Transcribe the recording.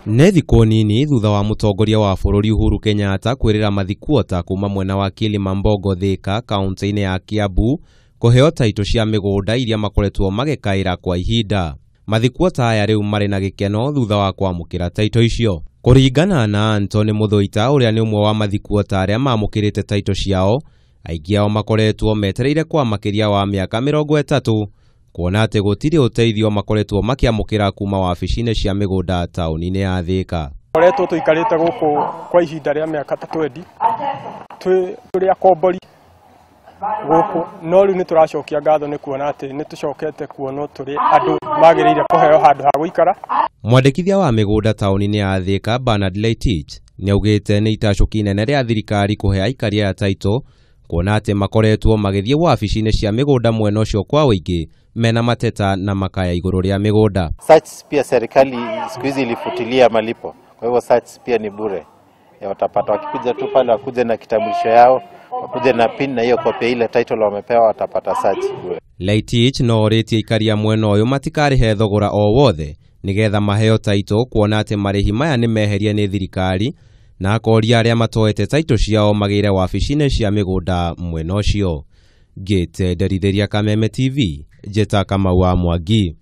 Nĩ thikũ nini thutha wa mutongoria wa bururi Uhuru Kenyatta kwirira Mathikuota kuma mwena wa Kilimambogo Thika kaunti-ini ya Kiambu kuheo taito cia migunda iria makoretwo magikaira kwa ihinda. Mathikuota aya riu mari na gikeno thutha wa kwamukira taito icio. Kuringana na Antoni Muthoita uria ni umwe wa Mathikuota aria maamukirite taito ciao, aingi ao makoretwo metereire kwa makiria wa miaka 30 kuona ati gutiri uteithio makoretwo makiamukira kuma wabici-ini cia migunda tauni-ini ya Thika. Makoretwo tuikarite guku kwa ihinda ria miaka 30 turi akombori guku, no riu ni turacokia ngatho ni kuona ati ni tucokete kuona turi andu magiriire kuheo handu ha guikara. Mwandikithia wa migunda tauni-ini ya Thika Bernard Leitich ni augite ni itacuki nene ria thirikari kuhe aikaria ya taito kuona ati makoretwo magithie wabici-ini cia migunda mwena ucio kwa wingi mena mateta na makaya iguru ria migunda. Search pia serikali siku hizi ilifutilia malipo, kwa hivyo search pia ni bure. Watapata wakikuja tu pale, wakuje na kitambulisho yao, wakuje na pin na hiyo kopia ile title wamepewa, watapata search bure. Leitich no oritie ikaria mwena uyu matikarihe thogora o wothe nigetha maheo taito kuona ati marihi maya ni meherie ni thirikari, na akoria aria matoete taito ciao magire wabici-ini cia migunda mwena ucio. Gukenerera Kameme TV, Njeta Kamau wa Mwangi.